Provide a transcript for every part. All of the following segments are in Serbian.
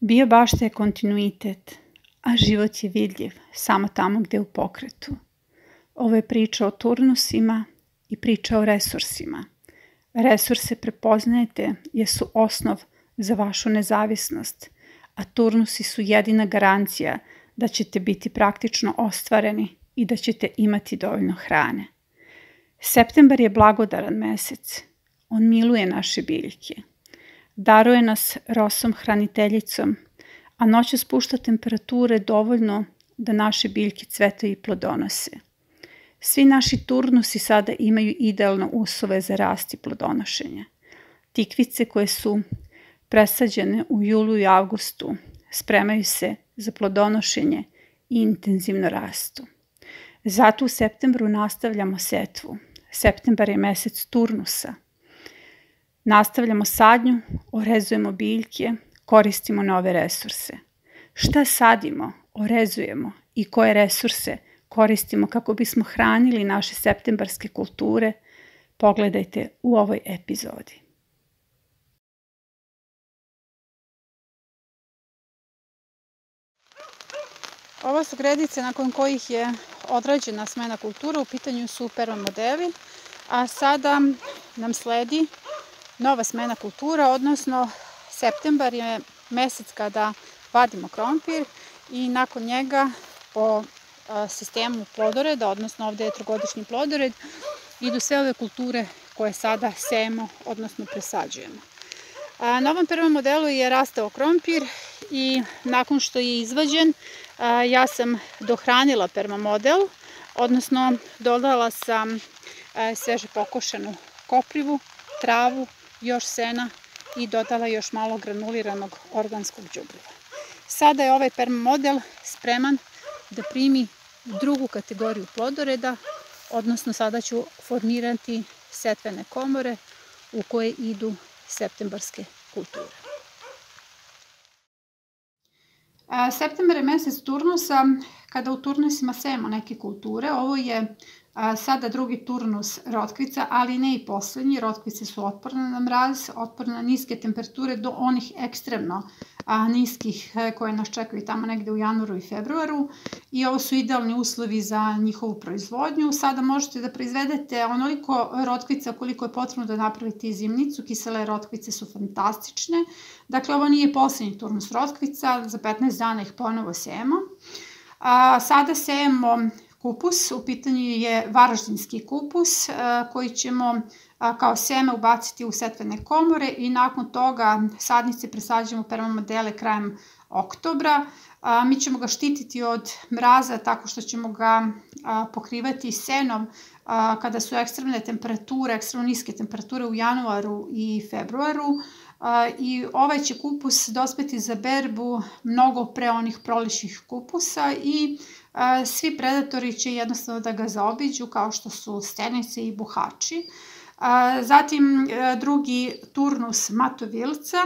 Bio bašta je kontinuitet, a život je vidljiv samo tamo gde je u pokretu. Ovo je priča o turnusima i priča o resursima. Resurse prepoznajete jer su osnov za vašu nezavisnost, a turnusi su jedina garancija da ćete biti praktično ostvareni i da ćete imati dovoljno hrane. Septembar je blagodaran mesec. On miluje naše biljke. Daruje nas rosom hraniteljicom, a noću spušta temperature dovoljno da naše biljke cvetaju i plodonose. Svi naši turnusi sada imaju idealne uslove za rast i plodonošenje. Tikvice koje su presađene u julu i avgustu spremaju se za plodonošenje i intenzivno rastu. Zato u septembru nastavljamo setvu. Septembar je mesec turnusa. Nastavljamo sadnju, orezujemo biljke, koristimo nove resurse. Šta sadimo, orezujemo i koje resurse koristimo kako bismo hranili naše septembarske kulture, pogledajte u ovoj epizodi. Ovo su gredice nakon kojih je odrađena smena kultura, u pitanju su permamodeli, a sada nam sledi nova smena kultura, odnosno septembar je mesec kada vadimo krompir i nakon njega po sistemu plodoreda, odnosno ovde je trogodišnji plodored, idu sve ove kulture koje sada sejemo, odnosno presađujemo. Na ovom prvom modelu je rastao krompir i nakon što je izvađen, ja sam dohranila permamodel, odnosno dodala sam sveže pokošenu koprivu, travu, još sena i dodala još malo granuliranog organskog đubriva. Sada je ovaj permamodel spreman da primi drugu kategoriju plodoreda, odnosno sada ću formirati setvene komore u koje idu septembarske kulture. Septembar je mesec turnusa kada u turnusima sejemo neke kulture. Ovo je sada drugi turnus rotkvica, ali ne i poslednji. Rotkvice su otporne na mraz, otporne na niske temperature do onih ekstremno niskih koje nas čekaju tamo negde u januaru i februaru. I ovo su idealni uslovi za njihovu proizvodnju. Sada možete da proizvedete onoliko rotkvica koliko je potrebno da napravite zimnicu. Kisele rotkvice su fantastične. Dakle, ovo nije poslednji turnus rotkvica. Za 15 dana ih ponovo sejemo. Sada sejemo kupus, u pitanju je varaždinski kupus koji ćemo kao seme ubaciti u setvene komore i nakon toga sadnice presađujemo permamodele krajem oktobra. Mi ćemo ga štititi od mraza tako što ćemo ga pokrivati senom kada su ekstremne temperature, ekstremno niske temperature u januaru i februaru. I ovaj će kupus dospeti za berbu mnogo pre onih prolećnih kupusa i svi predatori će jednostavno da ga zaobiđu kao što su stenice i buhači. Zatim drugi turnus matovilca.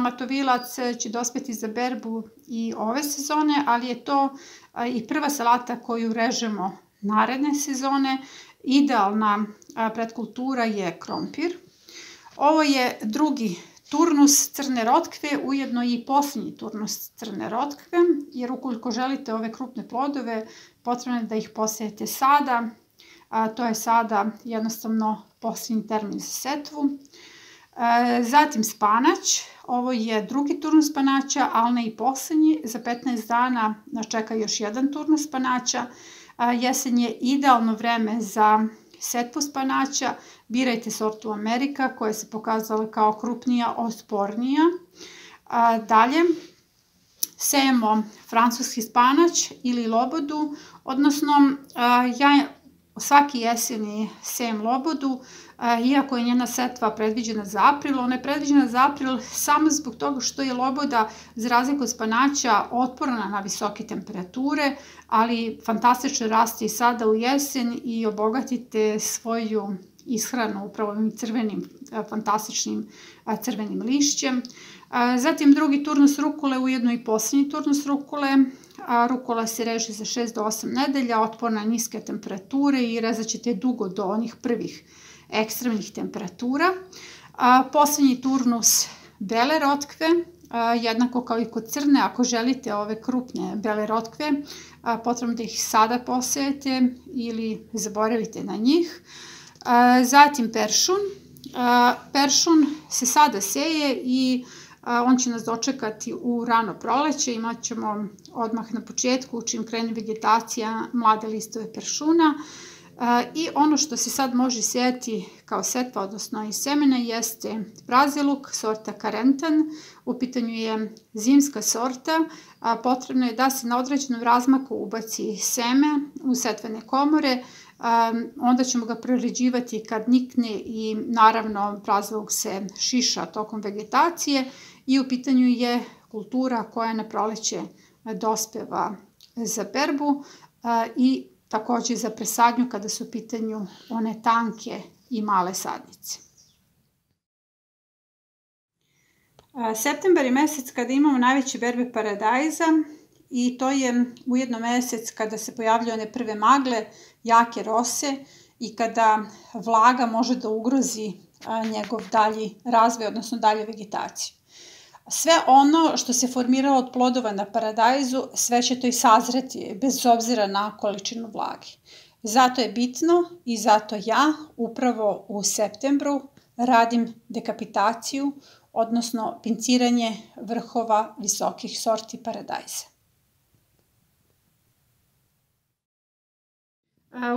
Matovilac će dospeti za berbu i ove sezone, ali je to i prva salata koju režemo naredne sezone. Idealna predkultura je krompir. Ovo je drugi turnus crne rotkve, ujedno i posljednji turnus crne rotkve, jer ukoliko želite ove krupne plodove, potrebno je da ih posejete sada. To je sada jednostavno posljednji termin za setvu. Zatim spanać. Ovo je drugi turnus spanaća, ali ne i poslednji. Za 15 dana nas čeka još jedan turnus spanaća. Jesen je idealno vreme za setvu spanaća. Birajte sortu Amerika koja se pokazala kao krupnija, otpornija. Dalje sejemo francuski spanać ili lobodu, odnosno ja svaki jeseni sejem lobodu, iako je njena setva predviđena za april. Ona je predviđena za april samo zbog toga što je loboda, za razliku od spanaća, otporna na visoke temperature, ali fantastično raste i sada u jesen i obogatite svoju ishranu upravo ovim crvenim, fantastičnim crvenim lišćem. Zatim drugi turnus rukule, ujedno i posljednji turnus rukule. Rukula se reže za 6 do 8 nedelja, otporna na niske temperature i rezat ćete dugo do onih prvih ekstremnih temperatura. Poslednji turnus bele rotkve, jednako kao i kod crne, ako želite ove krupne bele rotkve, potrebno da ih sada posejete ili zaboravite na njih. Zatim peršun. Peršun se sada seje i on će nas dočekati u rano proleće. Imat ćemo odmah na početku, čim krene vegetacija, mlade listove peršuna. I ono što se sad može sejati kao setva, odnosno iz semena, jeste praziluk, sorta Carentan. U pitanju je zimska sorta. Potrebno je da se na određenom razmaku ubaci seme u setvene komore. Onda ćemo ga proređivati kad nikne i naravno praziluk se šiša tokom vegetacije. I u pitanju je kultura koja na proleće dospeva za berbu i takođe za presadnju kada su u pitanju one tanke i male sadnice. Septembar je mesec kada imamo najveće berbe paradajza i to je ujedno mesec kada se pojavljaju one prve magle, jake rose i kada vlaga može da ugrozi njegov dalji razvoj, odnosno dalju vegetaciju. Sve ono što se formiralo od plodova na paradajzu, sve će to i sazreti, bez obzira na količinu vlage. Zato je bitno i zato ja upravo u septembru radim dekapitaciju, odnosno pinciranje vrhova visokih sorti paradajza.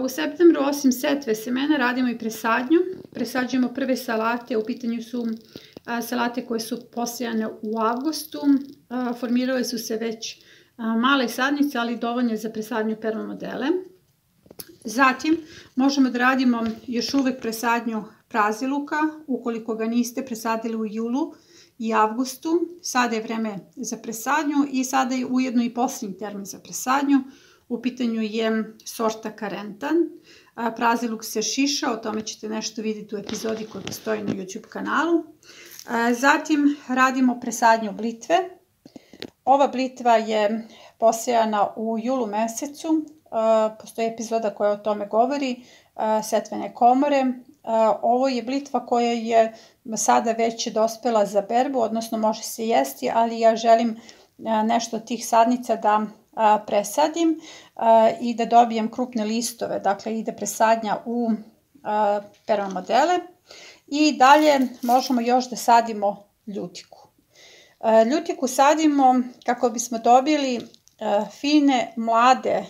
U septembru, osim setve semena, radimo i presadnju. Presađujemo prve salate, u pitanju su salate koje su posejane u avgustu. Formirale su se već male sadnice, ali dovoljne za presadnju permamodele. Zatim možemo da radimo još uvek presadnju praziluka, ukoliko ga niste presadili u julu i avgustu. Sada je vreme za presadnju i sada je ujedno i posljednji termin za presadnju. U pitanju je sorta Carentan. Praziluk se šiša, o tome ćete nešto vidjeti u epizodi koja postoji na YouTube kanalu. Zatim radimo presadnju blitve. Ova blitva je posejana u julu mesecu. Postoji epizoda koja o tome govori, setvene komore. Ovo je blitva koja je sada već dospela za berbu, odnosno može se jesti, ali ja želim nešto od tih sadnica da presadim i da dobijem krupne listove, dakle ide presadnja u permamodele. I dalje možemo još da sadimo ljutiku. Ljutiku sadimo kako bismo dobili fine mlade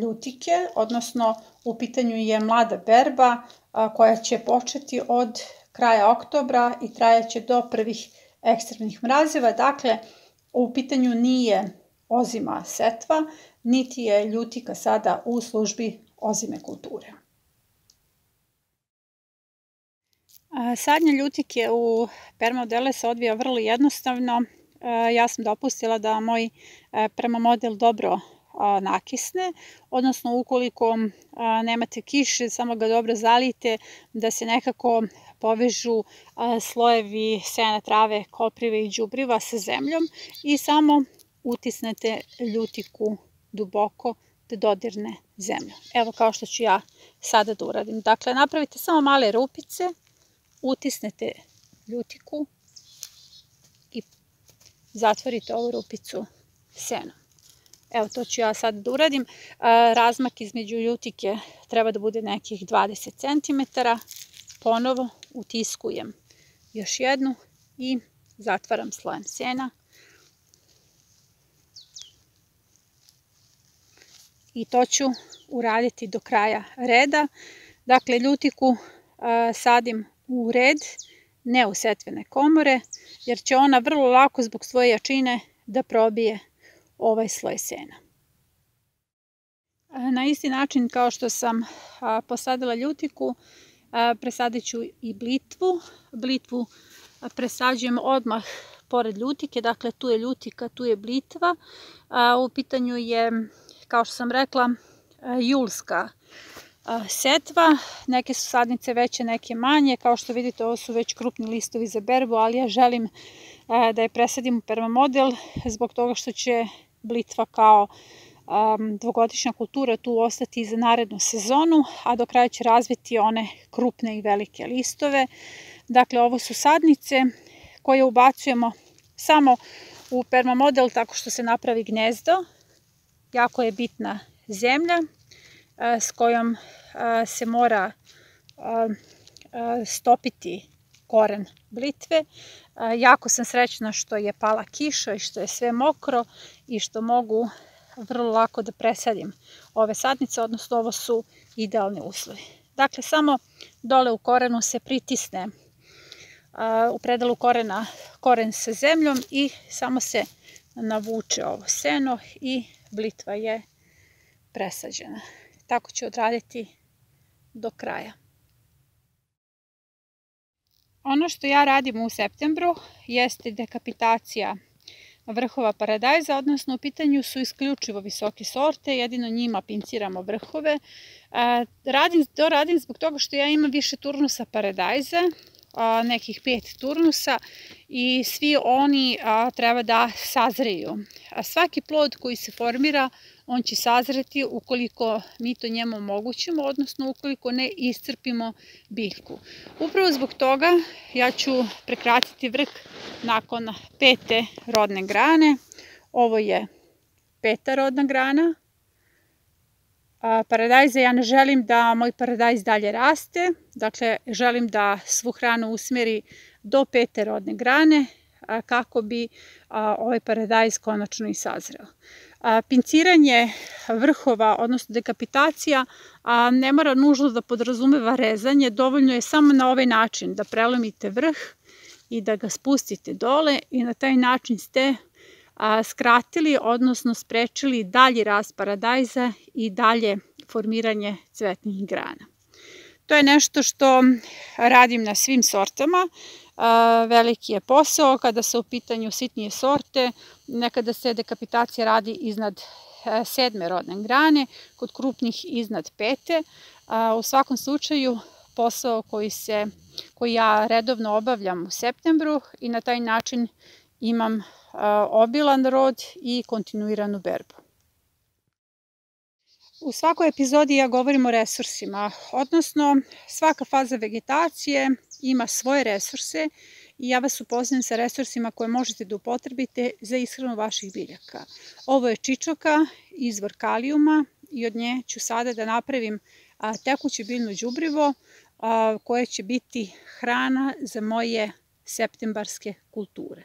ljutike, odnosno u pitanju je mlada berba koja će početi od kraja oktobra i trajaće do prvih ekstremnih mrazeva. Dakle, u pitanju nije ozima setva, niti je ljutika sada u službi ozime kulture. Sadnja ljutike u permamodele se odvija vrlo jednostavno. Ja sam dopustila da moj permamodel dobro nakisne, odnosno ukoliko nemate kiše, samo ga dobro zalijte da se nekako povežu slojevi sena, trave, koprive i đubriva sa zemljom i samo utisnete ljutiku duboko da dodirne zemlju. Evo kao što ću ja sada da uradim. Dakle, napravite samo male rupice, utisnete ljutiku i zatvorite ovu rupicu senom. Evo to ću ja sad da uradim. Razmak između ljutike treba da bude nekih 20 cm. Ponovo utiskujem još jednu i zatvaram slojem sena. I to ću uraditi do kraja reda. Dakle, ljutiku sadim u red, ne u setvene komore, jer će ona vrlo lako zbog svoje jačine da probije ovaj sloj sena. Na isti način kao što sam posadila ljutiku, presadit ću i blitvu. Blitvu presađujem odmah pored ljutike, dakle tu je ljutika, tu je blitva. U pitanju je, kao što sam rekla, julska setva. Neke su sadnice veće, neke manje. Kao što vidite, ovo su već krupni listovi za berbu, ali ja želim da je presadim u permamodel zbog toga što će blitva kao dvogodišnja kultura tu ostati za narednu sezonu, a do kraja će razviti one krupne i velike listove. Dakle, ovo su sadnice koje ubacujemo samo u permamodel tako što se napravi gnezdo. Jako je bitna zemlja s kojom se mora stopiti koren blitve. Jako sam srećna što je pala kiša i što je sve mokro i što mogu vrlo lako da presadim ove sadnice, odnosno ovo su idealni uslovi. Dakle, samo dole u korenu se pritisne u predalu korena koren sa zemljom i samo se navuče ovo seno i blitva je presađena. Tako ću odraditi do kraja. Ono što ja radim u septembru jeste dekapitacija vrhova paradajza, odnosno u pitanju su isključivo visoke sorte, jedino njima pinciramo vrhove. To radim zbog toga što ja imam više turnusa paradajza, nekih 5 turnusa i svi oni treba da sazreju. Svaki plod koji se formira, on će sazreti ukoliko mi to njemu omogućimo, odnosno ukoliko ne iscrpimo biljku. Upravo zbog toga ja ću prekratiti vrh nakon 5. rodne grane. Ovo je 5. rodna grana paradajza. Ja ne želim da moj paradajz dalje raste, dakle želim da svu hranu usmjeri do 5. rodne grane kako bi ovaj paradajz konačno i sazreo. Pinciranje vrhova, odnosno dekapitacija, ne mora nužno da podrazumeva rezanje, dovoljno je samo na ovaj način da prelomite vrh i da ga spustite dole i na taj način ste skratili, odnosno sprečili dalji rast paradajza i dalje formiranje cvetnih grana. To je nešto što radim na svim sortama. Veliki je posao kada su u pitanju sitnije sorte. Nekada se dekapitacija radi iznad 7. rodne grane, kod krupnih iznad 5. U svakom slučaju posao koji ja redovno obavljam u septembru i na taj način imam obilan rod i kontinuiranu berbu. U svakoj epizodi ja govorim o resursima, odnosno svaka faza vegetacije ima svoje resurse i ja vas upoznam sa resursima koje možete da upotrebite za ishranu vaših biljaka. Ovo je čičoka, izvor kalijuma i od nje ću sada da napravim tekuće biljno đubrivo koje će biti hrana za moje septembarske kulture.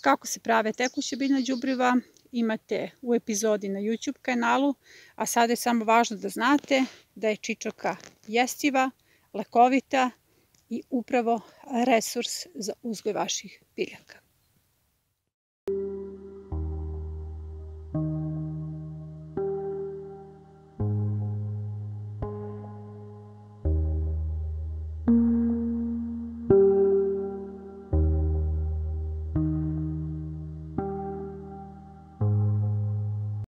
Kako se prave tekuće biljna đubriva imate u epizodi na YouTube kanalu, a sada je samo važno da znate da je čičoka jestiva, lekovita i upravo resurs za uzgoj vaših biljaka.